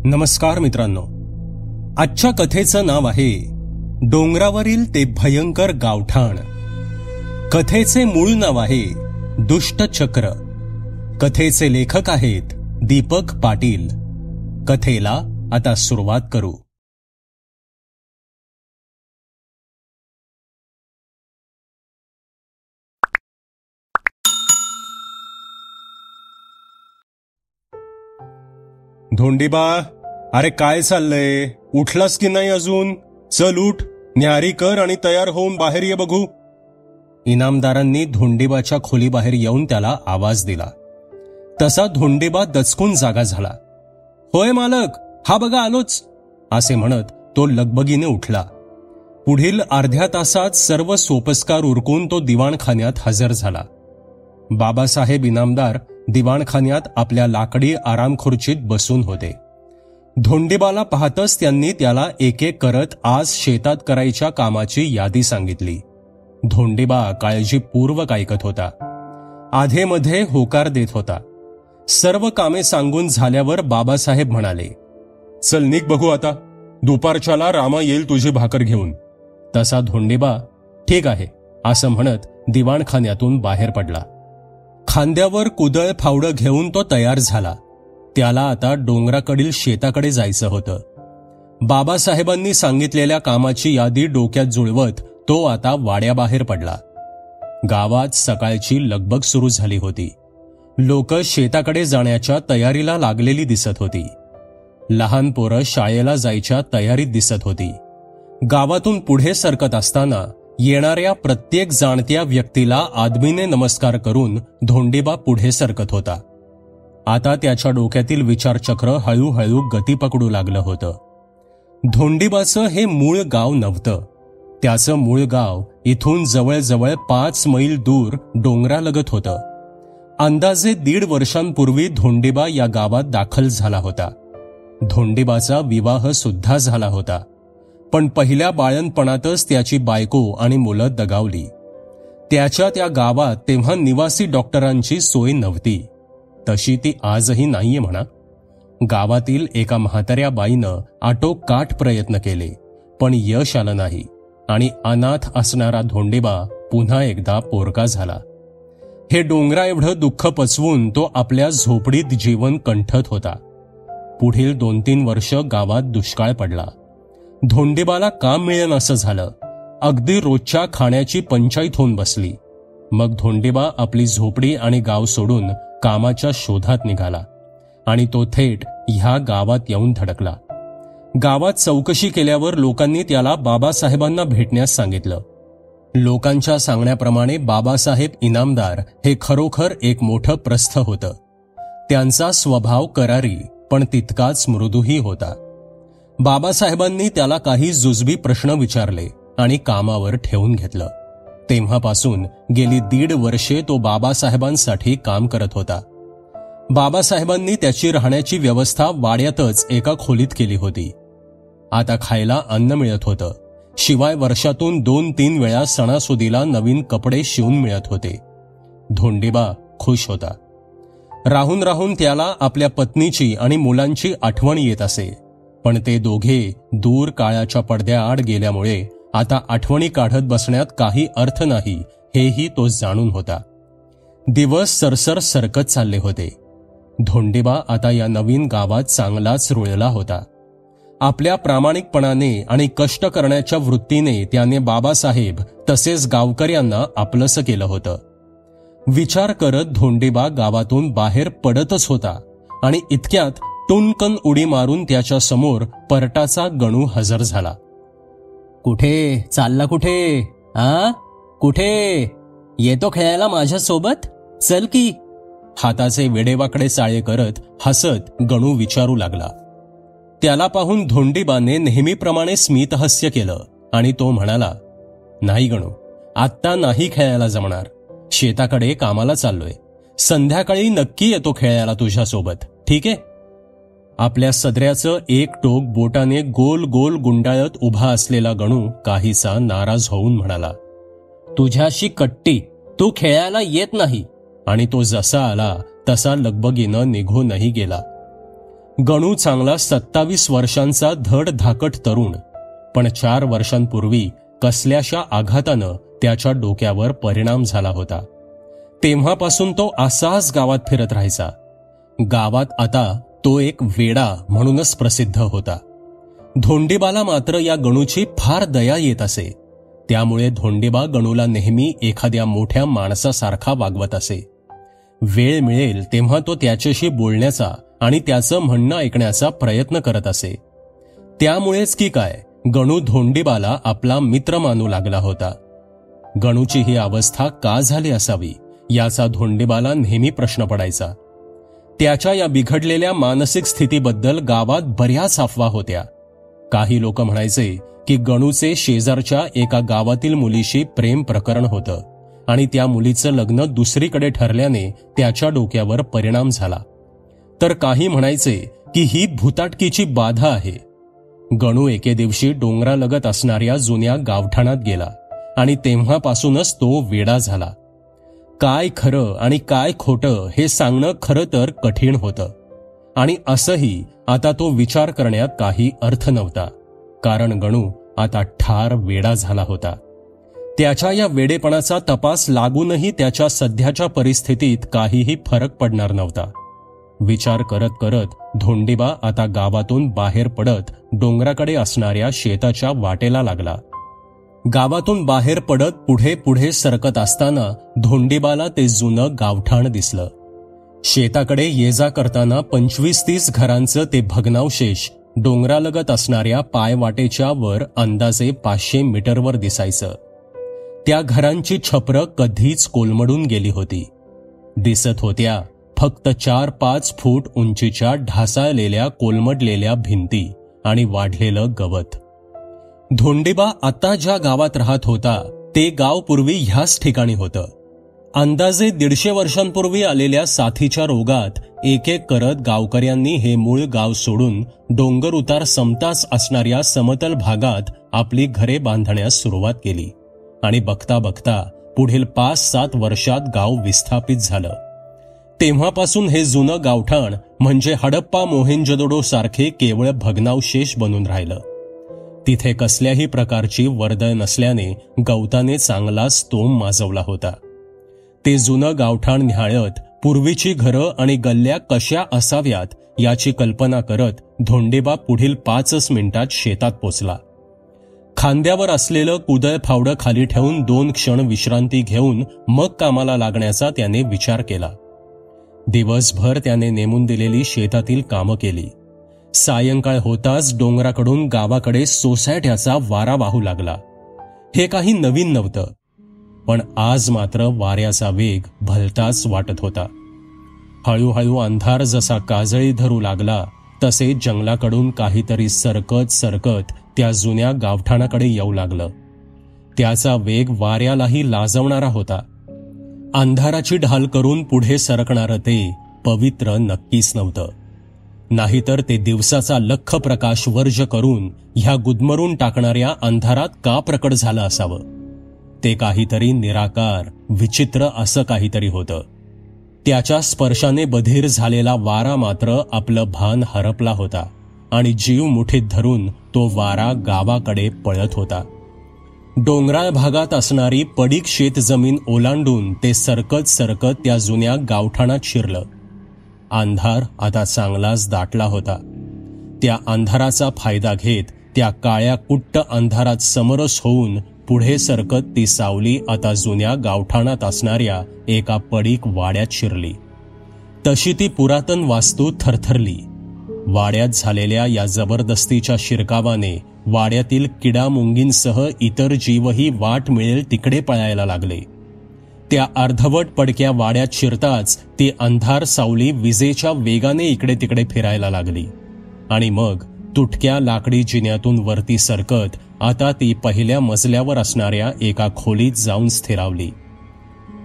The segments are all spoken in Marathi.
नमस्कार मित्रांनो, आजच्या कथेचं नाव आहे डोंगरावरील ते भयंकर गावठाण. कथेचे मूळ नाव आहे दुष्टचक्र. कथेचे लेखक आहेत दीपक पाटील. कथेला आता सुरुवात करू. धोंडीबा, अरे काय चाललंय? उठलास की नाही अजून? चल उठ, न्याहारी कर आणि तयार होऊन बाहेर ये बघू. इनामदारांनी धोंडीबाच्या खोलीबाहेर येऊन त्याला आवाज दिला. तसा धोंडीबा दचकून जागा झाला. होय मालक, हा बघा आलोच, असे म्हणत तो लगबगीने उठला. पुढील अर्ध्या तासात सर्व सोपस्कार उरकून तो दिवाणखान्यात हजर झाला. बाबासाहेब इनामदार दिवाणखान्यात आपल्या लाकडी आरामखुर्चीत बसून होते. धोंडीबाला पाहतच त्यांनी त्याला एक एक करत आज शेतात करायच्या कामाची यादी सांगितली. धोंडीबा काळजीपूर्वक ऐकत होता. आधेमध्ये होकार देत होता. सर्व कामे सांगून झाल्यावर बाबासाहेब म्हणाले, चल निघ बघू आता, दुपारच्याला रामा येईल तुझी भाकर घेऊन. तसा धोंडीबा ठीक आहे असं म्हणत दिवाणखान्यातून बाहेर पडला. खांद्यावर कुदळ फावडं घेऊन तो तयार झाला. त्याला आता डोंगराकडील शेताकडे जायचं होतं. बाबासाहेबांनी सांगितलेल्या कामाची यादी डोक्यात जुळवत तो आता वाड्याबाहेर पडला. गावात सकाळची लगबग सुरू झाली होती. लोक शेताकडे जाण्याच्या तयारीला लागलेली दिसत होती. लहान पोरं शाळेला जायच्या तयारीत दिसत होती. गावातून पुढे सरकत असताना येणाऱ्या प्रत्येक जाणत्या व्यक्तीला आदमीने नमस्कार करून धोंडीबा पुढे सरकत होता. आता त्याच्या डोक्यातील विचारचक्र हळूहळू गती पकडू लागलं होतं. धोंडीबाचं हे मूळ गाव नव्हतं. त्याचं मूळ गाव इथून जवळजवळ 5 मैल दूर डोंगरालगत होतं. अंदाजे 1.5 वर्षांपूर्वी धोंडीबा या गावात दाखल झाला होता. धोंडीबाचा विवाह सुद्धा झाला होता. पण पहिल्या बाळंतपणातच त्याची बायको आणि मुलं दगावली. त्याच्या त्या गावात तेव्हा निवासी डॉक्टरांची सोय नव्हती. तशी ती आजही नाहीये म्हणा. गावातील एका म्हाताऱ्या बाईनं आटोकाट प्रयत्न केले, पण यश आलं नाही आणि अनाथ असणारा धोंडीबा पुन्हा एकदा पोरका झाला. हे डोंगरा एवढं दुःख पचवून तो आपल्या झोपडीत जीवन कंठत होता. पुढील 2-3 वर्ष गावात दुष्काळ पडला. धोंडीबाला काम मिळेल असं झालं. अगदी रोजच्या खाण्याची पंचाईत होऊन बसली. मग धोंडीबा आपली झोपडी आणि गाव सोडून कामाच्या शोधात निघाला आणि तो थेट ह्या गावात येऊन धडकला. गावात चौकशी केल्यावर लोकांनी त्याला बाबासाहेबांना भेटण्यास सांगितलं. लोकांच्या सांगण्याप्रमाणे बाबासाहेब इनामदार हे खरोखर एक मोठं प्रस्थ होतं. त्यांचा स्वभाव करारी पण तितकाच मृदूही होता. बाबासाहेबांनी त्याला काही जुजबी प्रश्न विचारले आणि कामावर ठेवून घेतलं. तेव्हापासून गेली 1.5 वर्षे तो बाबासाहेबांसाठी काम करत होता. बाबासाहेबांनी त्याची राहण्याची व्यवस्था वाड्यातच एका खोलीत केली होती. आता खायला अन्न मिळत होतं. शिवाय वर्षातून 2-3 वेळा सणासुदीला नवीन कपडे शिवून मिळत होते. धोंडीबा खुश होता. राहून राहून त्याला आपल्या पत्नीची आणि मुलांची आठवण येत असे. पण ते दोघे दूर काळाच्या पडद्याआड गेल्यामुळे आता आठवणी काढत बसण्यात काही अर्थ नाही हेही तो जाणून होता. दिवस सरसर सरकत चालले होते. धोंडीबा आता या नवीन गावात चांगलाच रुळला होता. आपल्या प्रामाणिकपणाने आणि कष्ट करण्याच्या वृत्तीने त्याने बाबासाहेब तसेच गावकऱ्यांना आपलंसं केलं होतं. विचार करत धोंडीबा गावातून बाहेर पडतच होता आणि इतक्यात टुनकन उडी मारून त्याच्या समोर परटाचा गणू हजर झाला. कुठे चालला? कुठे कुठे येतो खेळायला माझ्यासोबत? चल की. हाताचे वेडेवाकडे चाळे करत हसत गणू विचारू लागला. त्याला पाहून धोंडीबाने नेहमीप्रमाणे स्मितहास्य केलं आणि तो म्हणाला, नाही गणू, आत्ता नाही खेळायला जमणार. शेताकडे कामाला चाललोय. संध्याकाळी नक्की येतो खेळायला तुझ्यासोबत, ठीक आहे? आपल्या सदऱ्याचं एक टोक बोटाने गोल गोल गुंडाळत उभा असलेला गणू काहीसा नाराज होऊन म्हणाला, तुझ्याशी कट्टी, तू खेळायला येत नाही. आणि तो जसा आला तसा लगबगीनं निघूनही गेला. गणू चांगला 27 वर्षांचा धड धाकट तरुण, पण 4 वर्षांपूर्वी कसल्याशा आघातानं त्याच्या डोक्यावर परिणाम झाला होता. तेव्हापासून तो असाच गावात फिरत राहायचा. गावात आता तो एक वेडा म्हणूनच प्रसिद्ध होता. धोंडीबाला मात्र या गणूची फार दया येत असे. त्यामुळे धोंडीबा गणूला नेहमी एखाद्या मोठ्या माणसासारखा वागवत असे. वेळ मिळेल तेव्हा तो त्याच्याशी बोलण्याचा आणि त्याचं म्हणणं ऐकण्याचा प्रयत्न करत असे. त्यामुळेच की काय गणू धोंडीबाला आपला मित्र मानू लागला होता. गणूची ही अवस्था का झाली असावी याचा धोंडीबाला नेहमी प्रश्न पडायचा. त्याच्या या बिघडलेल्या मानसिक स्थितीबद्दल गावात बऱ्याच अफवा होत्या. काही लोक म्हणायचे की गणूचे शेजारच्या एका गावातील मुलीशी प्रेम प्रकरण होतं आणि त्या मुलीचं लग्न दुसरीकडे ठरल्याने त्याच्या डोक्यावर परिणाम झाला. तर काही म्हणायचे की ही भुताटकीची बाधा आहे. गणू एके दिवशी डोंगरालगत असणाऱ्या जुन्या गावठाणात गेला आणि तेव्हापासूनच तो वेडा झाला. काय खरं आणि काय खोटं हे सांगणं खरं तर कठीण होतं. आणि असंही आता तो विचार करण्यात काही अर्थ नव्हता, कारण गणू आता ठार वेडा झाला होता. त्याच्या या वेडेपणाचा तपास लागूनही त्याच्या सध्याच्या परिस्थितीत काहीही फरक पडणार नव्हता. विचार करत करत धोंडीबा आता गावातून बाहेर पडत डोंगराकडे असणाऱ्या शेताच्या वाटेला लागला. गावातून बाहेर पडत पुढे पुढे सरकत असताना धोंडीबाला ते जुनं गावठाण दिसलं. शेताकडे ये जा करताना 25-30 घरांचं ते भग्नावशेष डोंगरालगत असणाऱ्या पायवाटेच्या वर अंदाजे 500 मीटरवर दिसायचं. त्या घरांची छपरं कधीच कोलमडून गेली होती. दिसत होत्या फक्त 4-5 फूट उंचीच्या ढासाळलेल्या कोलमडलेल्या भिंती आणि वाढलेलं गवत. धोंडीबा आता ज्या गावात राहत होता ते गाव पूर्वी ह्याच ठिकाणी होतं. अंदाजे 150 वर्षांपूर्वी आलेल्या साथीच्या रोगात एक एक करत गावकऱ्यांनी हे मूळ गाव सोडून डोंगर उतार समताच असणाऱ्या समतल भागात आपली घरे बांधण्यास सुरुवात केली आणि बघता बघता पुढील 5-7 वर्षात गाव विस्थापित झालं. तेव्हापासून हे जुनं गावठाण म्हणजे हडप्पा मोहेंजोदडो सारखे केवळ भग्नावशेष बनून राहिलं. तिथे कसल्याही प्रकारची वर्दळ नसल्याने गवताने चांगलाच तोम माजवला होता. ते जुनं गावठाण न्याहाळत पूर्वीची घरं आणि गल्ल्या कशा असाव्यात याची कल्पना करत धोंडीबा पुढील 5 मिनिटात शेतात पोचला. खांद्यावर असलेलं कुदळ फावडं खाली ठेवून 2 क्षण विश्रांती घेऊन मग कामाला लागण्याचा त्याने विचार केला. दिवसभर त्याने नेमून दिलेली शेतातील कामं केली. सायंकाळ होताच डोंगराकडून गावाकडे सोसायट्याचा वारा वाहू लागला. हे काही नवीन नव्हतं, पण आज मात्र वाऱ्याचा वेग भलताच वाटत होता. हळूहळू अंधार जसा काजळी धरू लागला तसे जंगलाकडून काहीतरी सरकत सरकत त्या जुन्या गावठाणाकडे येऊ लागलं. त्याचा वेग वाऱ्यालाही लाजवणारा होता. अंधाराची ढाल करून पुढे सरकणारं ते पवित्र नक्कीच नव्हतं. नाहीतर ते दिवसाचा लख्ख प्रकाश वर्ज करून ह्या गुदमरून टाकणाऱ्या अंधारात का प्रकट झालं असावं. ते काहीतरी निराकार विचित्र असं काहीतरी होतं. त्याच्या स्पर्शाने बधीर झालेला वारा मात्र आपलं भान हरपला होता आणि जीव मुठीत धरून तो वारा गावाकडे पळत होता. डोंगराळ भागात असणारी पडीक शेतजमीन ओलांडून ते सरकत सरकत त्या जुन्या गावठाणात शिरलं. अंधार आता चांगलाच दाटला होता. त्या अंधाराचा फायदा घेत त्या काळ्या कुट्ट अंधारात समरस होऊन पुढे सरकत ती सावली आता जुन्या गावठाणात असणाऱ्या एका पडीक वाड्यात शिरली. तशी ती पुरातन वास्तू थरथरली. वाड्यात झालेल्या या जबरदस्तीच्या शिरकावाने वाड्यातील किडामुंगींसह इतर जीवही वाट मिळेल तिकडे पळायला लागले. त्या अर्धवट पडक्या वाड्यात शिरताच ती अंधार सावली विजेच्या वेगाने इकडे तिकडे फिरायला लागली आणि मग तुटक्या लाकडी जिन्यातून वरती सरकत आता ती पहिल्या मजल्यावर असणाऱ्या एका खोलीत जाऊन स्थिरावली.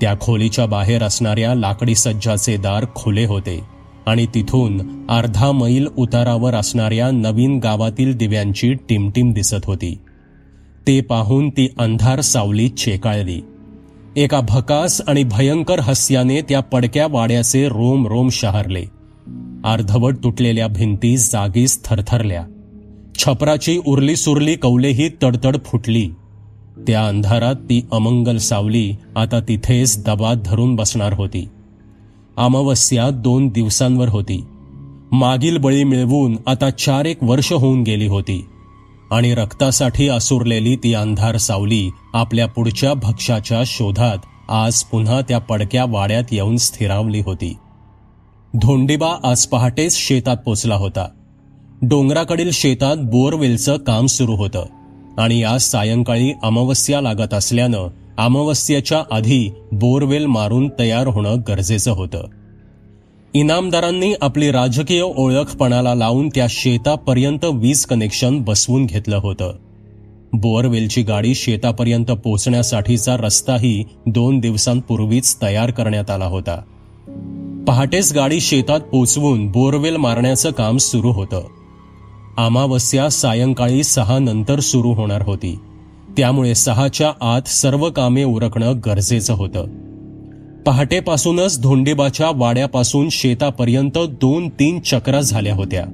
त्या खोलीच्या बाहेर असणाऱ्या लाकडी सज्जाचे दार खुले होते आणि तिथून अर्धा मैल उतारावर असणाऱ्या नवीन गावातील दिव्यांची टिमटिम दिसत होती. ते पाहून ती अंधार सावली चेकाळली. एका भकास आणि भयंकर हास्याने त्या पडक्या वाड्याचे रोम रोम शहारले. अर्धवट तुटलेल्या भिंती जागीच थरथरल्या. छपराची उरली सुरली कौलेही तडतड फुटली. त्या अंधारात ती अमंगल सावली आता तिथेच दबात धरून बसणार होती. अमावस्या 2 दिवसांवर होती. मागील बळी मिळवून आता 4-1 वर्ष होऊन गेली होती आणि रक्तासाठी आसुरलेली ती अंधार सावली आपल्या पुढच्या भक्ष्याच्या शोधात आज पुन्हा त्या पडक्या वाड्यात येऊन स्थिरावली होती. धोंडीबा आज पहाटेच शेतात पोचला होता. डोंगराकडील शेतात बोरवेलचं काम सुरू होतं आणि आज सायंकाळी अमावस्या लागत असल्यानं अमावस्येच्या आधी बोरवेल मारून तयार होणं गरजेचं होतं. इनामदारांनी आपली राजकीय ओळख पणाला लावून त्या शेतापर्यंत वीज कनेक्शन बसवून घेतलं होतं. बोअरवेलची गाडी शेतापर्यंत पोहोचण्यासाठीचा रस्ताही 2 दिवसांपूर्वीच तयार करण्यात आला होता. पहाटेच गाडी शेतात पोचवून बोरवेल मारण्याचं काम सुरू होतं. अमावस्या सायंकाळी 6 नंतर सुरू होणार होती, त्यामुळे 6च्या आत सर्व कामे उरकणं गरजेचं होतं. पहाटेपासूनच धोंडीबाच्या वाड्यापासून शेतापर्यंत 2-3 चक्रा झाल्या होत्या.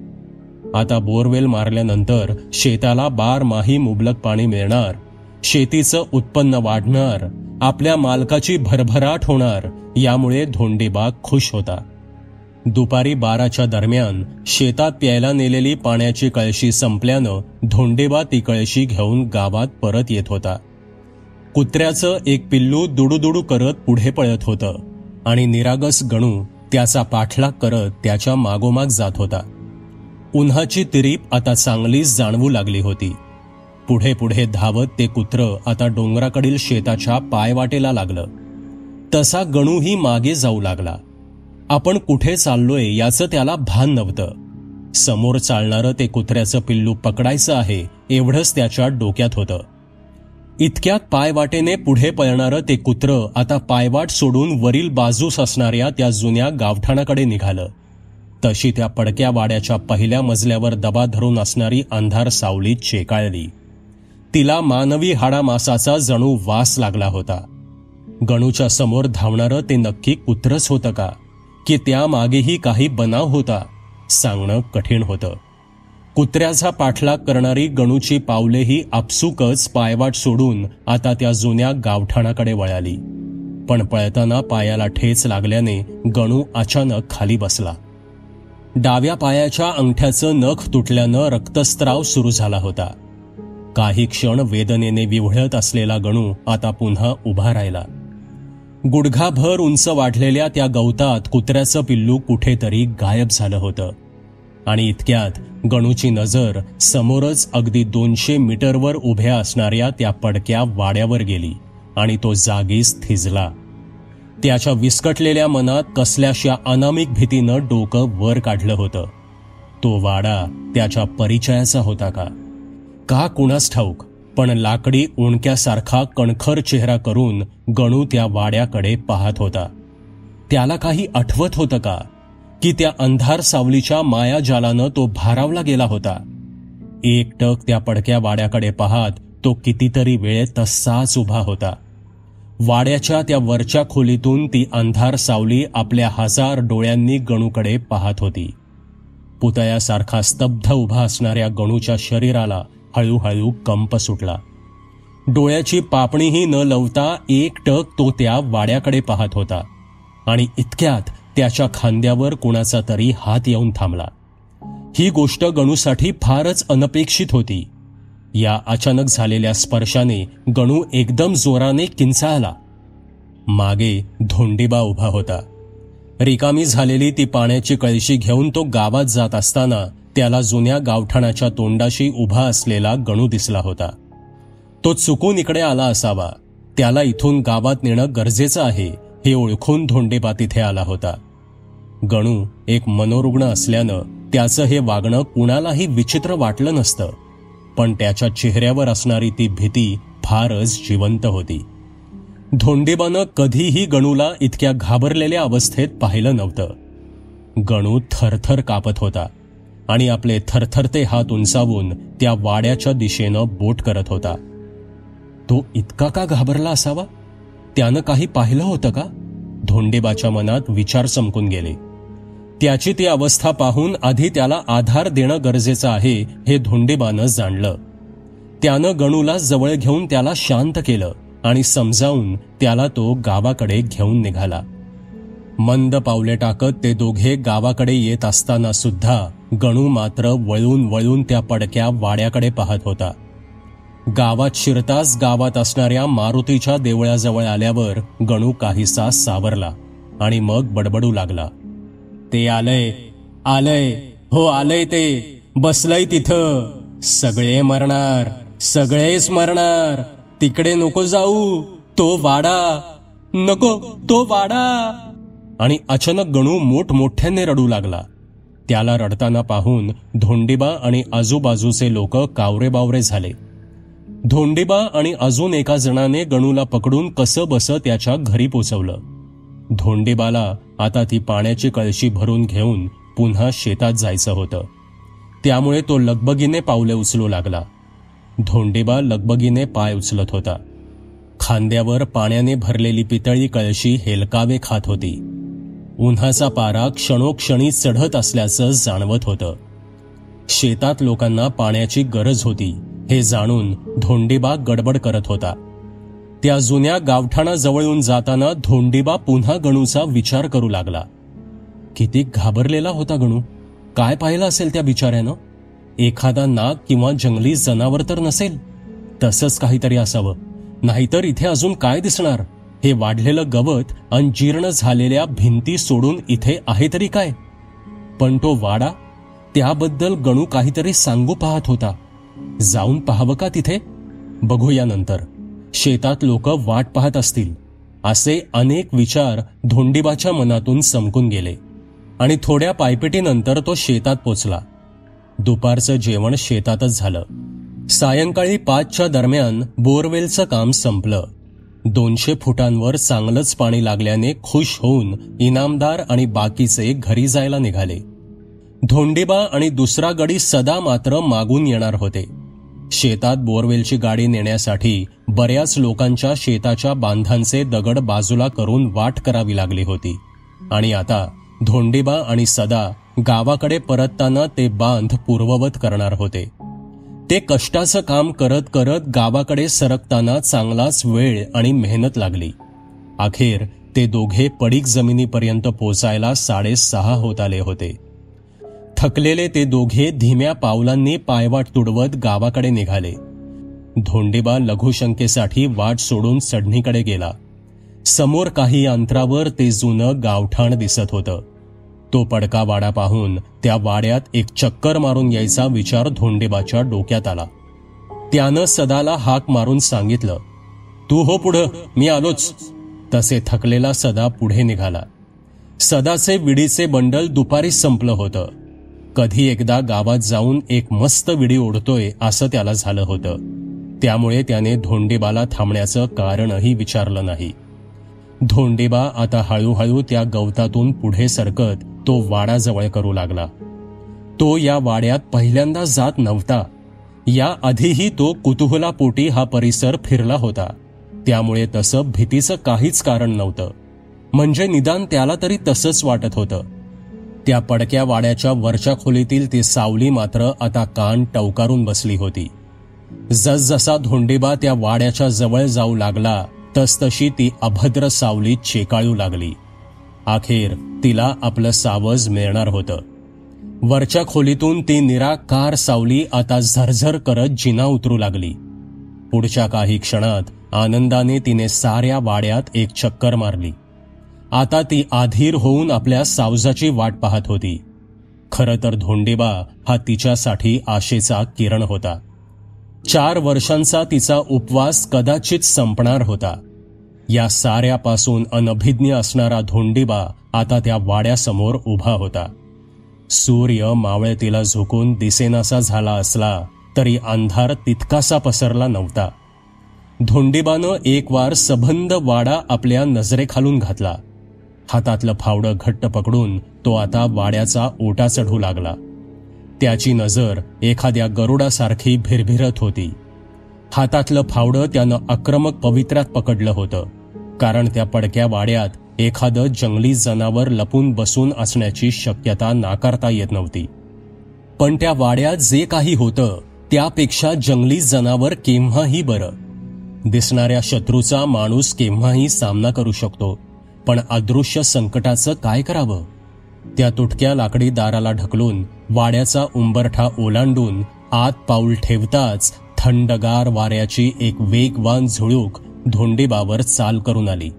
आता बोरवेल मारल्यानंतर शेताला बारमाही मुबलक पाणी मिळणार, शेतीचं उत्पन्न वाढणार, आपल्या मालकाची भरभराट होणार, यामुळे धोंडीबा खुश होता. दुपारी 12च्या दरम्यान शेतात प्यायला नेलेली पाण्याची कळशी संपल्यानं धोंडीबा ती कळशी घेऊन गावात परत येत होता. कुत्र्याचं एक पिल्लू दुडूदुडू करत पुढे पळत होतं आणि निरागस गणू त्याचा पाठलाग करत त्याच्या मागोमाग जात होता. उन्हाची तिरीप आता चांगलीच जाणवू लागली होती. पुढे पुढे धावत ते कुत्रं आता डोंगराकडील शेताच्या पायवाटेला लागलं. तसा गणूही मागे जाऊ लागला. आपण कुठे चाललोय याचं त्याला भान नव्हतं. समोर चालणारं ते कुत्र्याचं पिल्लू पकडायचं आहे एवढंच त्याच्या डोक्यात होतं. इतक्यात पायवाटेने पुढे पळणारं ते कुत्रं आता पायवाट सोडून वरील बाजूस असणाऱ्या त्या जुन्या गावठाणाकडे निघालं. तशी त्या पडक्या वाड्याच्या पहिल्या मजल्यावर दबा धरून असणारी अंधार सावली चेकाळली. तिला मानवी हाडामासाचा जणू वास लागला होता. गणूच्या समोर धावणारं ते नक्की कुत्रच होतं का, की त्यामागेही काही बनाव होता, सांगणं कठीण होतं. कुत्र्याचा पाठलाग करणारी गणूची पावलेही आपसुकच पायवाट सोडून आता त्या जुन्या गावठाणाकडे वळाली. पण पळताना पायाला ठेच लागल्याने गणू अचानक खाली बसला. डाव्या पायाच्या अंगठ्याचं नख तुटल्यानं रक्तस्त्राव सुरू झाला होता. काही क्षण वेदनेने विव्हळत असलेला गणू आता पुन्हा उभा राहिला. गुडघाभर उंच वाढलेल्या त्या गवतात कुत्र्याचं पिल्लू कुठेतरी गायब झालं होतं आणि इतक्यात गणूची नजर समोरच अगदी 200 मीटरवर उभ्या असणाऱ्या त्या पडक्या वाड्यावर गेली आणि तो जागीच थिजला. त्याच्या विस्कटलेल्या मनात कसल्याशा अनामिक भीतीनं डोकं वर काढलं होतं. तो वाडा त्याच्या परिचयाचा होता का कुणास ठाऊक, पण लाकडी ओणक्यासारखा कणखर चेहरा करून गणू त्या वाड्याकडे पाहत होता. त्याला काही आठवत होतं का, की त्या अंधार सावलीच्या मायाजालानं तो भारावला गेला होता. एकटक त्या पडक्या वाड्याकडे पाहत तो कितीतरी वेळ तसाच उभा होता. वाड्याच्या त्या वरच्या खोलीतून ती अंधार सावली आपल्या 1000 डोळ्यांनी गणूकडे पाहत होती. पुतळ्यासारखा स्तब्ध उभा असणाऱ्या गणूच्या शरीराला हळूहळू कंप सुटला. डोळ्याची पापणीही न लवता एकटक तो त्या वाड्याकडे पाहत होता आणि इतक्यात त्याच्या खांद्यावर कुणाचा तरी हात येऊन थांबला. ही गोष्ट गणूसाठी फारच अनपेक्षित होती. या अचानक झालेल्या स्पर्शाने गणू एकदम जोराने किंचाळला. मागे धोंडीबा उभा होता. रिकामी झालेली ती पाण्याची कळशी घेऊन तो गावात जात असताना त्याला जुन्या गावठाणाच्या तोंडाशी उभा असलेला गणू दिसला होता. तो चुकून इकडे आला असावा. त्याला इथून गावात नेणं गरजेचं आहे हे ओळखून धोंडीबा तिथे आला होता. गणू एक मनोरुग्ण असल्यानं त्याचं हे वागणं कुणालाही विचित्र वाटलं नसतं, पण त्याच्या चेहऱ्यावर असणारी ती भीती फारच जिवंत होती. धोंडीबानं कधीही गणूला इतक्या घाबरलेल्या अवस्थेत पाहिलं नव्हतं. गणू थरथर कापत होता आणि आपले थरथरते हात उंचावून त्या वाड्याच्या दिशेनं बोट करत होता. तो इतका का घाबरला असावा? त्यानं काही पाहिलं होतं का? धोंडीबाच्या मनात विचार चमकून गेले. त्याची ती अवस्था पाहून आधी त्याला आधार देणं गरजेचं आहे हे धोंडीबानं जाणलं. त्यानं गणूला जवळ घेऊन त्याला शांत केलं आणि समजावून त्याला तो गावाकडे घेऊन निघाला. मंद पावले टाकत ते दोघे गावाकडे येत असताना सुद्धा गणू मात्र वळून वळून त्या पडक्या वाड्याकडे पाहत होता. गावात शिरताच गावात असणाऱ्या मारुतीच्या देवळाजवळ आल्यावर गणू काहीसा सावरला आणि मग बडबडू लागला. ते आलंय, आलंय, हो आलंय, ते बसलंय तिथं. सगळे मरणार, सगळेच मरणार. तिकडे नको जाऊ, तो वाडा नको, तो वाडा. आणि अचानक गणू मोठमोठ्याने रडू लागला. त्याला रडताना पाहून धोंडीबा आणि आजूबाजूचे लोक कावरेबावरे झाले. धोंडीबा आणि अजून एका जणाने गणूला पकडून कसं बस त्याच्या घरी पोचवलं. धोंडीबाला आता ती पाण्याची कळशी भरून घेऊन पुन्हा शेतात जायचं होतं. त्यामुळे तो लगबगीने पावले उचलू लागला. धोंडीबा लगबगीने पाय उचलत होता. खांद्यावर पाण्याने भरलेली पितळी कळशी हेलकावे खात होती. उन्हाचा पारा क्षणोक्षणी चढत असल्याचं जाणवत होतं. शेतात लोकांना पाण्याची गरज होती हे जाणून धोंडीबा गडबड करत होता. त्या जुन्या गावठाणाजवळून जाताना धोंडीबा पुन्हा गणूचा विचार करू लागला. किती घाबरलेला होता गणू. काय पाहिलं असेल त्या बिचाऱ्यानं? एखादा नाग किंवा जंगली जनावर तर नसेल. तसंच काहीतरी असावं. नाहीतर इथे अजून काय दिसणार? हे वाढलेलं गवत आणि जीर्ण झालेल्या भिंती सोडून इथे आहे तरी काय? पण तो वाडा, त्याबद्दल गणू काहीतरी सांगू पाहत होता. जाऊन पाहावं का तिथे? बघूया नंतर. शेतात लोक वाट पाहत असतील, असे अनेक विचार धोंडीबाच्या मनातून चमकून गेले. आणि थोड्या पायपिटीनंतर तो शेतात पोचला. दुपारचं जेवण शेतातच झालं. सायंकाळी 5च्या दरम्यान बोरवेलचं काम संपलं. 200 फुटांवर चांगलंच पाणी लागल्याने खुश होऊन इनामदार आणि बाकीचे घरी जायला निघाले. धोंडीबा आणि दुसरा गडी सदा मात्र मागून येणार होते. शेतात बोरवेलची गाडी नेण्यासाठी बऱ्याच लोकांच्या शेताच्या बांधांचे दगड बाजूला करून वाट करावी लागली होती. आणि आता धोंडीबा आणि सदा गावाकडे परतताना ते बांध पूर्ववत करणार होते. ते कष्टाचं काम करत करत गावाकडे सरकताना चांगलाच वेळ आणि मेहनत लागली. अखेर ते दोघे पडीक जमिनीपर्यंत पोचायला 6:30 होत आले होते. थकलेले ते दोघे धीम्या पावलांनी पायवाट तुडवत गावाकडे निघाले. धोंडीबा लघुशंकेसाठी वाट सोडून चढणीकडे गेला. समोर काही अंतरावर ते जुनं गावठाण दिसत होतं. तो पडका वाडा पाहून त्या वाड्यात एक चक्कर मारून यायचा विचार धोंडीबाच्या डोक्यात आला. त्यानं सदाला हाक मारून सांगितलं, तू हो पुढं, मी आलोच. तसे थकलेला सदा पुढे निघाला. सदाचे विडीचे बंडल दुपारी संपलं होतं. कधी एकदा गावात जाऊन एक मस्त विडी ओढतोय असं त्याला झालं होतं. त्यामुळे त्याने धोंडीबाला थांबण्याचं कारणही विचारलं नाही. धोंडीबा आता हळूहळू त्या गवतातून पुढे सरकत तो वाडाजवळ करू लागला. तो या वाड्यात पहिल्यांदा जात नव्हता. या आधीही तो कुतूहलापोटी हा परिसर फिरला होता. त्यामुळे तसं भीतीचं काहीच कारण नव्हतं. म्हणजे निदान त्याला तरी तसंच वाटत होतं. त्या पडक्या वाड्याच्या वरच्या खोलीतील ती सावली मात्र आता कान टवकारून बसली होती. जसजसा धोंडीबा त्या वाड्याच्या जवळ जाऊ लागला तसतशी ती अभद्र सावली चेकाळू लागली. अखेर तिला आपलं सावज मिळणार होतं. वरच्या खोलीतून ती निराकार सावली आता झरझर करत जिना उतरू लागली. पुढच्या काही क्षणात आनंदाने तिने साऱ्या वाड्यात एक चक्कर मारली. आता ती आधीर होऊन आपल्या सावजाची वाट पाहत होती. खरं तर धोंडीबा हा तिच्यासाठी आशेचा किरण होता. 4 वर्षांचा तिचा उपवास कदाचित संपणार होता. या साऱ्यापासून अनभिज्ञ असणारा धोंडीबा आता त्या वाड्यासमोर उभा होता. सूर्य मावळतीला झुकून दिसेनासा झाला असला तरी अंधार तितकासा पसरला नव्हता. धोंडीबानं एक वार सबंध वाडा आपल्या नजरेखालून घातला. हातातलं फावडं घट्ट पकडून तो आता वाड्याचा ओटा चढू लागला. त्याची नजर एखाद्या गरुडासारखी भिरभिरत होती. हातातलं फावडं त्यानं आक्रमक पवित्र्यात पकडलं होतं, कारण त्या पडक्या वाड्यात एखादं जंगली जनावर लपून बसून असण्याची शक्यता नाकारता येत नव्हती. पण त्या वाड्यात जे काही होतं त्यापेक्षा जंगली जनावर केव्हाही बरं. दिसणाऱ्या शत्रूचा माणूस केव्हाही सामना करू शकतो, पण अदृश्य संकटाचं काय करावं? त्या तुटक्या लाकडी दाराला ढकलून वाड्याचा उंबरठा ओलांडून आत पाऊल ठेवताच थंडगार वाऱ्याची एक वेगवान झुळूक धोंडीबावर चाल करून आली.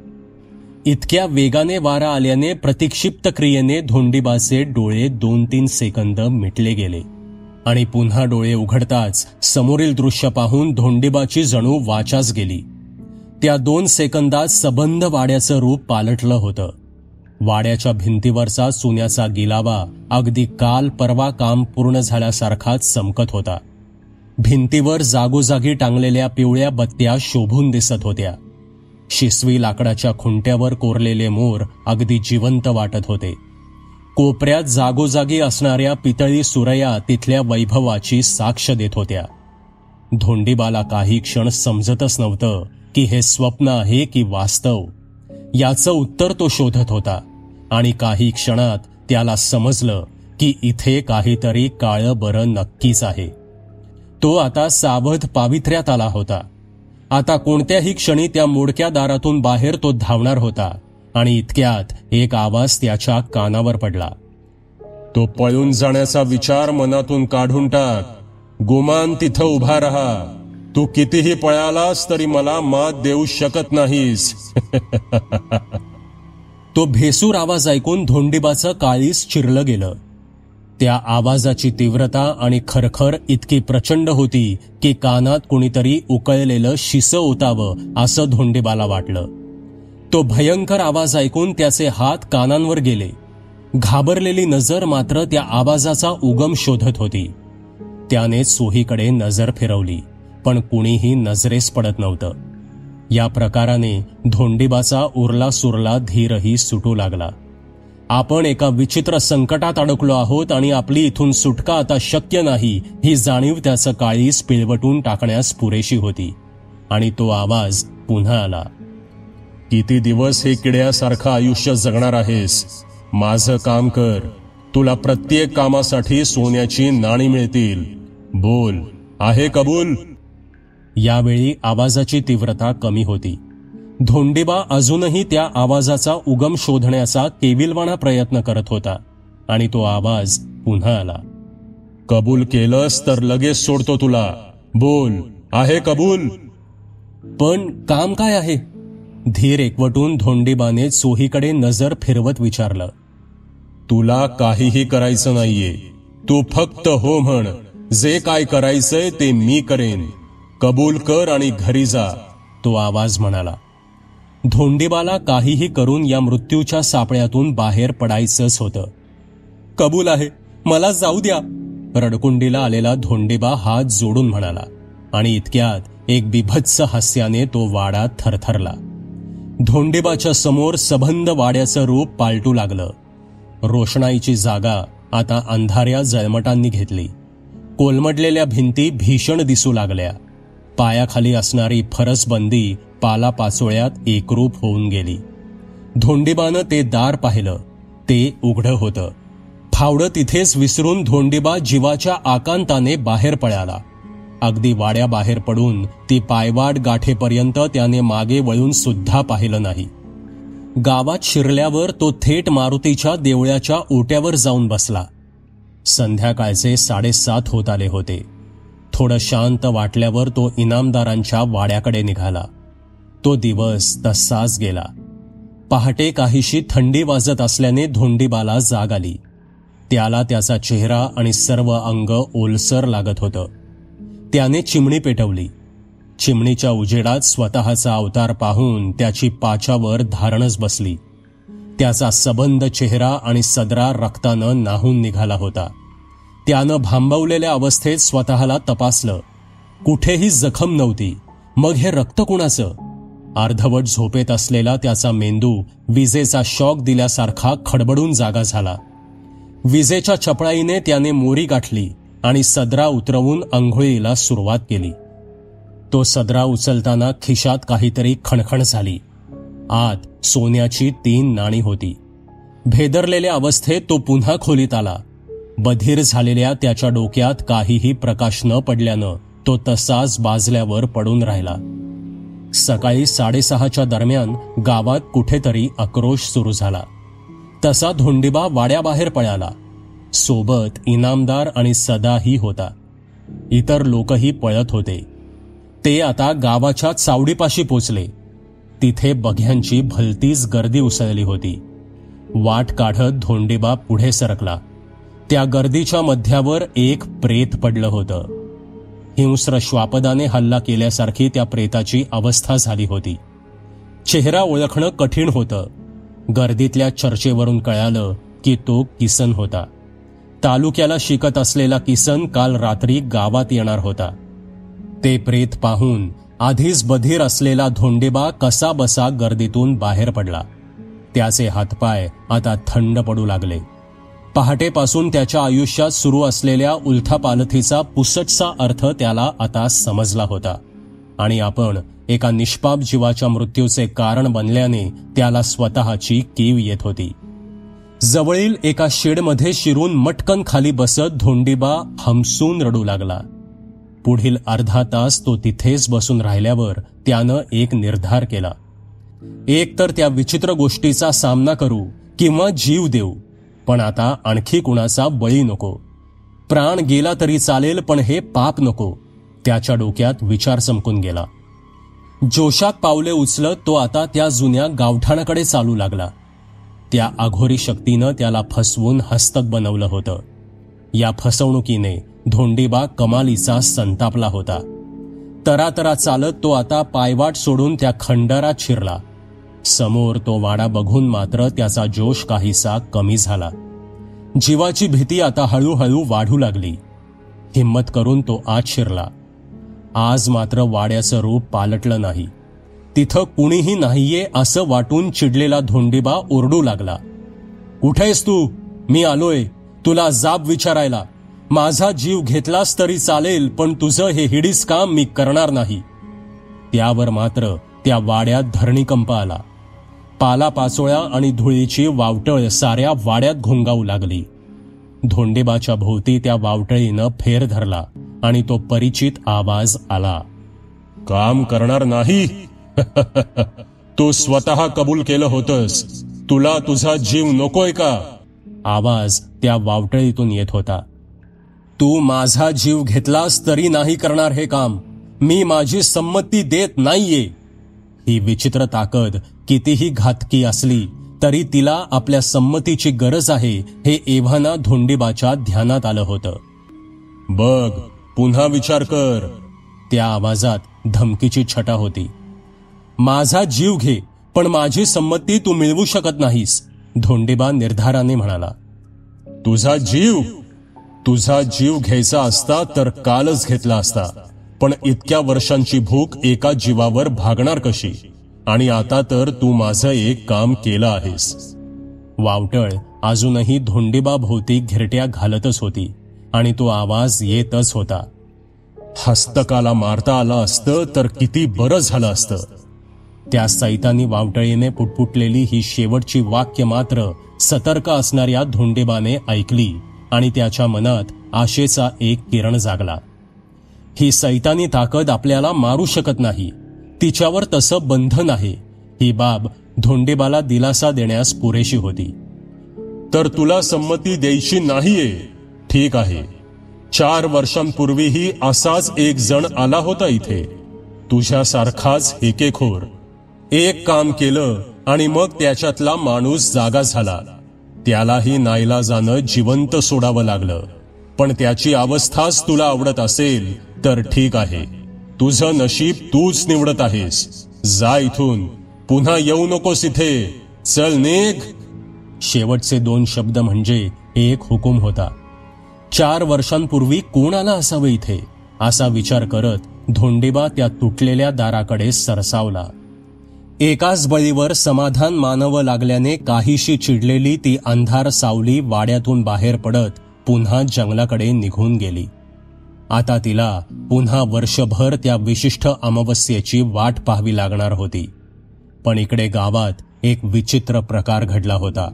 इतक्या वेगाने वारा आल्याने प्रतिक्षिप्त क्रियेने धोंडीबाचे डोळे 2-3 सेकंद मिटले गेले आणि पुन्हा डोळे उघडताच समोरील दृश्य पाहून धोंडीबाची जणू वाचाच गेली. त्या 2 सेकंदात सबंध वाड्याचं रूप पालटलं होतं. वाड्याच्या भिंतीवरचा चुन्याचा गिलावा अगदी काल परवा काम पूर्ण झाल्यासारखा चमकत होता. भिंतीवर जागोजागी टांगलेल्या पिवळ्या बत्त्या शोभून दिसत होत्या. शिसवी लाकडाच्या खुंट्यावर कोरलेले मोर अगदी जिवंत वाटत होते. कोपऱ्यात जागोजागी असणाऱ्या पितळी सुरया तिथल्या वैभवाची साक्ष देत होत्या. धोंडीबाला काही क्षण समजतच नव्हतं की हे स्वप्न आहे की वास्तव. याचं उत्तर तो शोधत होता आणि काही क्षणात त्याला समजलं की इथे काहीतरी काळं बरं नक्कीच आहे. तो आता सावध पावित्र्यात आला होता. आता कोणत्याही क्षणी त्या मोडक्या दारातून बाहेर तो धावणार होता आणि इतक्यात एक आवाज त्याच्या कानावर पडला. तो पळून जाण्याचा विचार मनातून काढून टाक. गुमान तिथं उभा राहा. तू कितीही पळालास तरी मला मात देऊ शकत नाहीस. तो भेसूर आवाज ऐकून धोंडीबाचं काळीज चिरलं गेलं. त्या आवाजाची तीव्रता आणि खरखर इतकी प्रचंड होती की कानात कुणीतरी उकळलेलं शिसं ओतावं असं धोंडीबाला वाटलं. तो भयंकर आवाज ऐकून त्याचे हात कानांवर गेले. घाबरलेली नजर मात्र त्या आवाजाचा उगम शोधत होती. त्याने चोहीकडे नजर फिरवली, पण कुणीही नजरेस पडत नव्हतं. या प्रकाराने धोंडीबाचा उरला सुरला धीरही सुटू लागला. आपण एका विचित्र संकटात अडकलो आहोत आणि आपली इथून सुटका आता शक्य नाही ही जाणीव त्याचं काळीज पिळवटून टाकण्यास पुरेशी होती. आणि तो आवाज पुन्हा आला. किती दिवस हे किड्यासारखं आयुष्य जगणार आहेस? माझं काम कर. तुला प्रत्येक कामासाठी सोन्याची नाणी मिळतील. बोल, आहे कबूल? यावेळी आवाजाची तीव्रता कमी होती. धोंडीबा अजूनही त्या आवाजाचा उगम शोधण्याचा केविलवाणा प्रयत्न करत होता आणि तो आवाज पुन्हा आला. कबूल केलंस तर लगेच सोडतो तुला. बोल, आहे कबूल? पण काम काय आहे? धीर एकवटून धोंडीबाने चोहीकडे नजर फिरवत विचारलं. तुला काहीही करायचं नाहीये. तू फक्त हो म्हण. जे काय करायचंय ते मी करेन. कबूल कर आणि घरी जा, तो आवाज म्हणाला. धोंडीबाला काहीही करून या मृत्यूच्या सापळ्यातून बाहेर पडायचंच होतं. कबूल आहे, मला जाऊ द्या, रडकुंडीला आलेला धोंडीबा हात जोडून म्हणाला. आणि इतक्यात एक बिभत्स हास्याने तो वाडा थरथरला. धोंडीबाच्या समोर सबंध वाड्याचं रूप पालटू लागलं. रोषणाईची जागा आता अंधाऱ्या जळमटांनी घेतली. कोलमडलेल्या भिंती भीषण दिसू लागल्या. पायाखाली असणारी फरसबंदी पालापाचोळ्यात एकरूप होऊन गेली. धोंडीबानं ते दार पाहिलं. ते उघडं होतं. फावडं तिथेच विसरून धोंडीबा जीवाच्या आकांताने बाहेर पळाला. अगदी वाड्याबाहेर पडून ती पायवाट गाठेपर्यंत त्याने मागे वळून सुद्धा पाहिलं नाही. गावात शिरल्यावर तो थेट मारुतीच्या देवळाच्या ओट्यावर जाऊन बसला. संध्याकाळचे 7:30 होत आले होते. थोडं शांत वाटल्यावर तो इनामदारांच्या वाड्याकडे निघाला. तो दिवस तसाच गेला. पहाटे काहीशी थंडी वाजत असल्याने धोंडीबाला जाग आली. त्याला त्याचा चेहरा आणि सर्व अंग ओलसर लागत होतं. त्याने चिमणी पेटवली. चिमणीच्या उजेडात स्वतःचा अवतार पाहून त्याची पाच्यावर धारणच बसली. त्याचा सबंध चेहरा आणि सदरा रक्तानं नाहून निघाला होता. त्यानं भांबवलेल्या अवस्थेत स्वतःला तपासलं. कुठेही जखम नव्हती. मग हे रक्त कुणाचं? अर्धवट झोपेत असलेला त्याचा मेंदू विजेचा शॉक दिल्यासारखा खडबडून जागा झाला. विजेच्या चपळाईने त्याने मोरी गाठली आणि सदरा उतरवून अंघोळीला सुरुवात केली. तो सदरा उचलताना खिशात काहीतरी खणखण झाली. आत सोन्याची 3 नाणी होती. भेदरलेल्या अवस्थेत तो पुन्हा खोलीत आला. बधीर झालेल्या त्याच्या डोक्यात काहीही प्रकाश न पडल्यानं तो तसाच बाजल्यावर पडून राहिला. सकाळी 6:30च्या दरम्यान गावात कुठेतरी आक्रोश सुरू झाला. तसा धोंडीबा वाड्याबाहेर पळाला. सोबत इनामदार आणि सदाही होता. इतर लोकही पळत होते. ते आता गावाच्या चावडीपाशी पोचले. तिथे बघ्यांची भलतीच गर्दी उसळली होती. वाट काढत धोंडीबा पुढे सरकला. त्या गर्दीच्या मध्यावर एक प्रेत पडलं होतं. हिंस्र श्वापदाने हल्ला केल्यासारखी त्या प्रेताची अवस्था झाली होती. चेहरा ओळखणं कठीण होतं. गर्दीतल्या चर्चेवरून कळालं की तो किसन होता. तालुक्याला शिकत असलेला किसन काल रात्री गावात येणार होता. ते प्रेत पाहून आधीच बधीर असलेला धोंडीबा कसा बसा गर्दीतून बाहेर पडला. त्याचे हातपाय आता थंड पडू लागले. पहाटेपासून त्याच्या आयुष्यात सुरू असलेल्या उलथापालथीचा पुसटसा अर्थ त्याला आता समजला होता आणि आपण एका निष्पाप जीवाच्या मृत्यूचे कारण बनल्याने त्याला स्वतःची कीव येत होती. जवळील एका शेडमध्ये शिरून मटकन खाली बसत धोंडीबा हमसून रडू लागला. पुढील अर्धा तास तो तिथेच बसून राहिल्यावर त्यानं एक निर्धार केला. एक तर त्या विचित्र गोष्टीचा सामना करू किंवा जीव देऊ, पण आता आणखी कुणाचा बळी नको. प्राण गेला तरी चालेल, पण हे पाप नको. त्याच्या डोक्यात विचार चमकून गेला. जोशात पावले उचलत तो आता त्या जुन्या गावठाणाकडे चालू लागला. त्या अघोरी शक्तीनं त्याला फसवून हस्तक बनवलं होतं. या फसवणुकीने धोंडीबा कमालीचा संतापला होता. तरातरा चालत तो आता पायवाट सोडून त्या खंडारात शिरला. समोर तो वाडा बघून मात्र त्याचा जोश काहीसा कमी झाला. जीवाची भीती आता हळूहळू वाढू लागली. हिम्मत करून तो आत शिरला. आज मात्र वाड्याचं रूप पालटलं नाही. तिथं कुणीही नाहीये असं वाटून चिडलेला धोंडीबा ओरडू लागला. कुठेस तू? मी आलोय तुला जाब विचारायला. माझा जीव घेतलास तरी चालेल, पण तुझं हे हिडीस काम मी करणार नाही. त्यावर मात्र त्या वाड्यात धरणीकंप आला. पालापाचोळ्या आणि धुळीची वावटळ साऱ्या वाड्यात घोंगावू लागली. धोंडीबाच्या भोवती त्या वावटळीनं फेर धरला आणि तो परिचित आवाज आला. काम करणार नाही? तू स्वतः कबूल केलं होतंस. तुला तुझा जीव नकोय का? आवाज त्या वावटळीतून येत होता. तू माझा जीव घेतलास तरी नाही करणार हे काम. मी माझी संमती देत नाहीये. ही विचित्र ताकद कितीही घातकी असली तरी तिला आपल्या संमतीची गरज आहे हे एव्हाना धोंडीबाच्या ध्यानात आलं होतं. बघ, पुन्हा विचार कर. त्या आवाजात धमकीची छटा होती. माझा जीव घे, पण माझी संमती तू मिळवू शकत नाहीस, धोंडीबा निर्धाराने म्हणाला. तुझा जीव घ्यायचा असता तर कालच घेतला असता, पण इतक्या वर्षांची भूक एका जीवावर भागणार कशी? आणि आता तर तू माझं एक काम केलं आहेस. वावटळ अजूनही धोंडीबा भोवती घिरट्या घालतच होती आणि तो आवाज येतच होता. हस्तकाला मारता आलं असतं तर किती बरं झालं असतं. त्या सैतानी वावटळीने पुटपुटलेली ही शेवटची वाक्य मात्र सतर्क असणाऱ्या धोंडीबाने ऐकली आणि त्याच्या मनात आशेचा एक किरण जागला. ही सैतानी ताकद आपल्याला मारू शकत नाही. तिच्यावर तसं बंधन आहे. ही बाब धोंडीबाला दिलासा देण्यास पुरेशी होती. तर तुला संमती द्यायची नाहीये? ठीक आहे. 4 वर्षांपूर्वीही असाच एक जण आला होता इथे, तुझ्यासारखाच हेकेखोर. एक काम केलं आणि मग त्याच्यातला माणूस जागा झाला. त्यालाही नाईलाजानं जिवंत सोडावं लागलं. पण त्याची अवस्थाच तुला आवडत असेल तर ठीक आहे. तुझं नशीब तूच निवडत आहेस. जा इथून. पुन्हा येऊ नकोस इथे. चल निघ. शेवटचे 2 शब्द म्हणजे एक हुकूम होता. 4 वर्षांपूर्वी कोण आला असावं इथे असा विचार करत धोंडीबा त्या तुटलेल्या दाराकडे सरसावला. एकाच बळीवर समाधान मानावं लागल्याने काहीशी चिडलेली ती अंधार सावली वाड्यातून बाहेर पडत पुन्हा जंगलाकडे निघून गेली. आता तिला पुन्हा वर्षभर त्या विशिष्ट अमावस्येची वाट पाहावी लागणार होती. पण इकडे गावात एक विचित्र प्रकार घडला होता.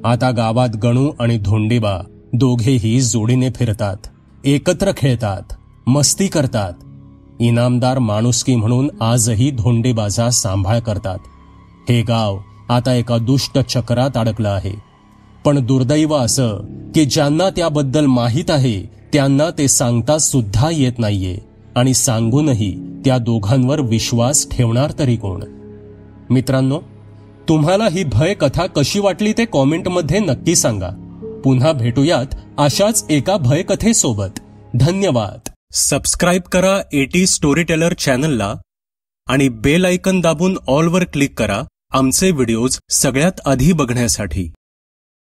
आता गावात गणू आणि धोंडीबा दोघेही जोडीने फिरतात, एकत्र खेळतात, मस्ती करतात. इनामदार माणुसकी म्हणून आजही धोंडीबाचा सांभाळ करतात. हे गाव आता एका दुष्ट चक्रात अडकलं आहे. पण दुर्दैव असं की ज्यांना त्याबद्दल माहीत आहे त्यांना ते सांगता सुद्धा येत नाहीये, आणि सांगूनही त्या दोघांवर विश्वास ठेवणार तरी कोण? मित्रांनो, तुम्हाला ही भय कथा कशी वाटली ते कॉमेंटमध्ये नक्की सांगा. पुन्हा भेटूयात अशाच एका भयकथेसोबत. धन्यवाद. सबस्क्राईब करा एटी स्टोरी टेलर चॅनलला आणि बेल आयकन दाबून ऑलवर क्लिक करा आमचे व्हिडिओज सगळ्यात आधी बघण्यासाठी.